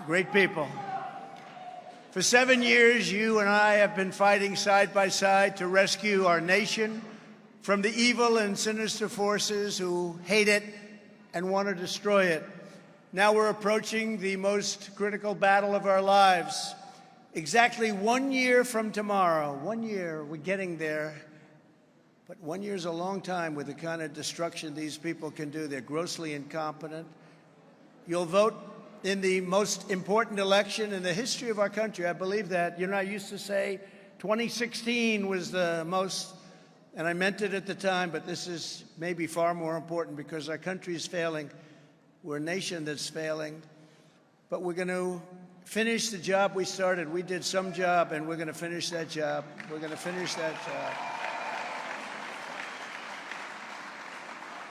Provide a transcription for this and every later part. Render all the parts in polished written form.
Great people. For 7 years, you and I have been fighting side by side to rescue our nation from the evil and sinister forces who hate it and want to destroy it. Now we're approaching the most critical battle of our lives. Exactly 1 year from tomorrow, 1 year, we're getting there. But 1 year is a long time with the kind of destruction these people can do. They're grossly incompetent. You'll vote in the most important election in the history of our country. I believe that. You know, I used to say 2016 was the most, and I meant it at the time, but this is maybe far more important because our country is failing. We're a nation that's failing. But we're going to finish the job we started. We did some job, and we're going to finish that job. We're going to finish that job.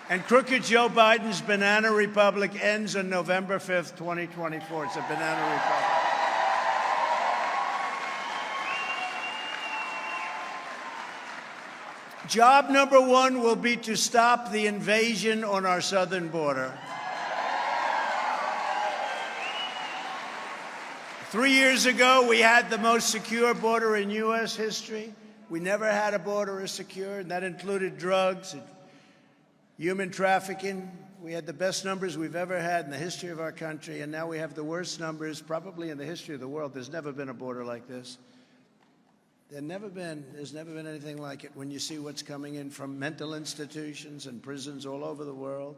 And crooked Joe Biden's banana republic ends on November 5th, 2024. It's a banana republic. Job number one will be to stop the invasion on our southern border. 3 years ago, we had the most secure border in U.S. history. We never had a border as secure, and that included drugs and human trafficking. We had the best numbers we've ever had in the history of our country, and now we have the worst numbers probably in the history of the world. There's never been a border like this. There's never been anything like it when you see what's coming in from mental institutions and prisons all over the world.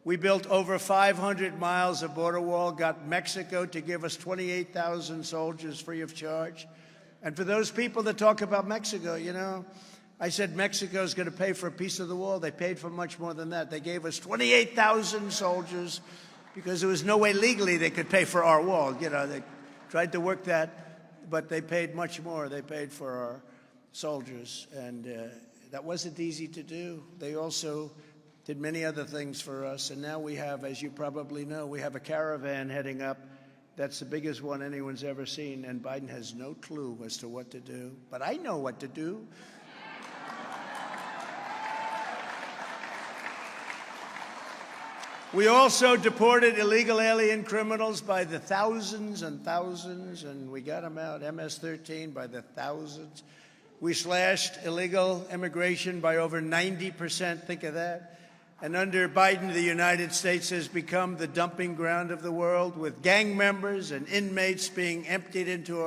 We built over 500 miles of border wall, got Mexico to give us 28,000 soldiers free of charge. And for those people that talk about Mexico, you know, I said Mexico's going to pay for a piece of the wall. They paid for much more than that. They gave us 28,000 soldiers because there was no way legally they could pay for our wall. You know, they tried to work that, but they paid much more. They paid for our soldiers, and that wasn't easy to do. They also did many other things for us, and now we have, as you probably know, we have a caravan heading up. That's the biggest one anyone's ever seen, and Biden has no clue as to what to do. But I know what to do. We also deported illegal alien criminals by the thousands and thousands, and we got them out, MS-13, by the thousands. We slashed illegal immigration by over 90%. Think of that. And under Biden, the United States has become the dumping ground of the world, with gang members and inmates being emptied into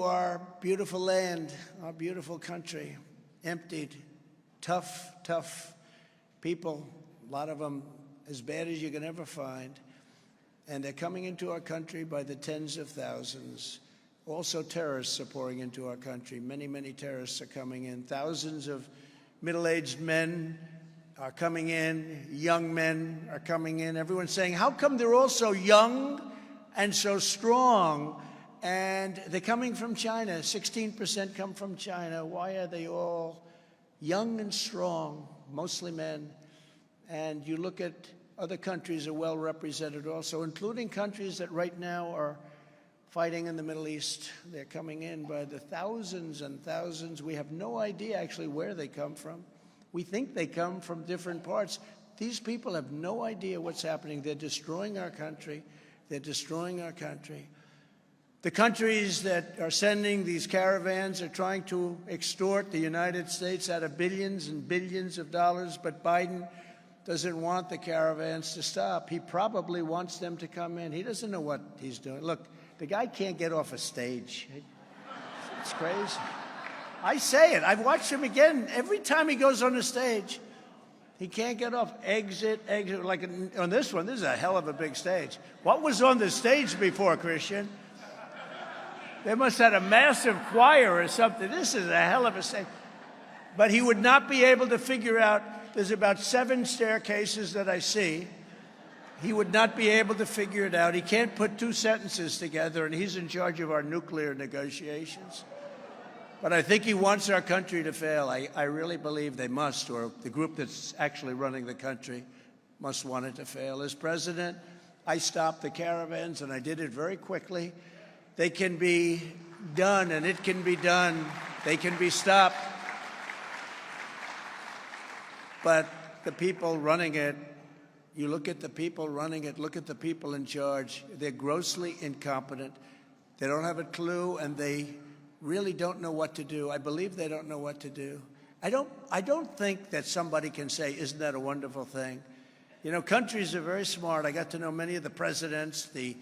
our beautiful land, our beautiful country. Emptied. Tough people. A lot of them as bad as you can ever find. And they're coming into our country by the tens of thousands. Also, terrorists are pouring into our country. Many terrorists are coming in. Thousands of middle-aged men are coming in. Young men are coming in. Everyone's saying, how come they're all so young and so strong? And they're coming from China. 16% come from China. Why are they all young and strong, mostly men? And you look at other countries are well represented also, including countries that right now are fighting in the Middle East. They're coming in by the thousands and thousands. We have no idea actually where they come from. We think they come from different parts. These people have no idea what's happening. They're destroying our country. They're destroying our country. The countries that are sending these caravans are trying to extort the United States out of billions and billions of dollars, but Biden doesn't want the caravans to stop. He probably wants them to come in. He doesn't know what he's doing. Look, the guy can't get off a stage. It's crazy. I say it. I've watched him again. Every time he goes on the stage, he can't get off. Exit. Like on this one, this is a hell of a big stage. What was on the stage before, Christian? They must have had a massive choir or something. This is a hell of a stage. But he would not be able to figure out. There's about 7 staircases that I see. He would not be able to figure it out. He can't put 2 sentences together, and he's in charge of our nuclear negotiations. But I think he wants our country to fail. I really believe they must, or the group that's actually running the country must want it to fail. As president, I stopped the caravans, and I did it very quickly. They can be done, and it can be done. They can be stopped. But the people running it, You look at the people running it, look at the people in charge. They're grossly incompetent. They don't have a clue, and they really don't know what to do. I believe they don't know what to do. I don't think that somebody can say, isn't that a wonderful thing? You know, countries are very smart. I got to know many of the presidents, the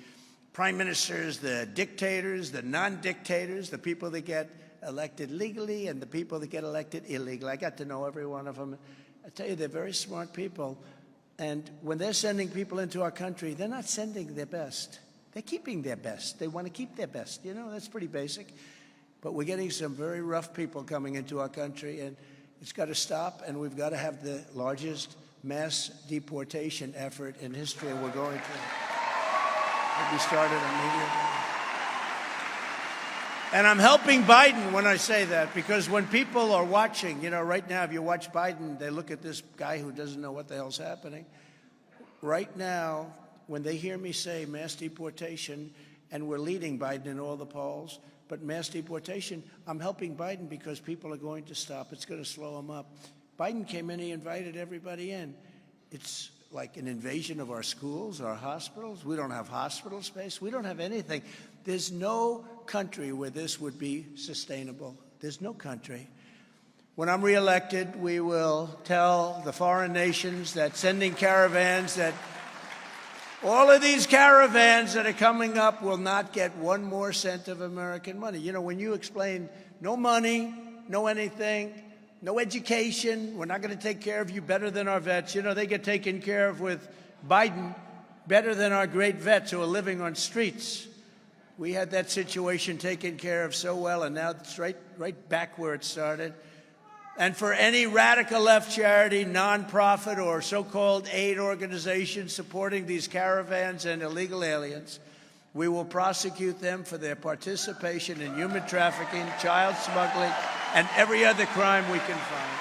prime ministers, the dictators, the non-dictators, the people that get elected legally and the people that get elected illegally. I got to know every one of them. I tell you, they're very smart people. And when they're sending people into our country, they're not sending their best. They're keeping their best. They want to keep their best. You know, that's pretty basic. But we're getting some very rough people coming into our country, and it's got to stop, and we've got to have the largest mass deportation effort in history, and we're going to be started immediately. And I'm helping Biden when I say that, because when people are watching, you know, right now, if you watch Biden, they look at this guy who doesn't know what the hell's happening. Right now, when they hear me say mass deportation, and we're leading Biden in all the polls, but mass deportation, I'm helping Biden because people are going to stop. It's going to slow them up. Biden came in, he invited everybody in. It's like an invasion of our schools, our hospitals. We don't have hospital space. We don't have anything. There's no country where this would be sustainable. There's no country. When I'm reelected, we will tell the foreign nations that sending caravans, that all of these caravans that are coming up will not get 1 more cent of American money. You know, when you explain no money, no anything, no education, we're not going to take care of you better than our vets. You know, they get taken care of with Biden better than our great vets who are living on streets. We had that situation taken care of so well, and now it's right back where it started. And for any radical left charity, nonprofit, or so-called aid organization supporting these caravans and illegal aliens, we will prosecute them for their participation in human trafficking, child smuggling, and every other crime we can find.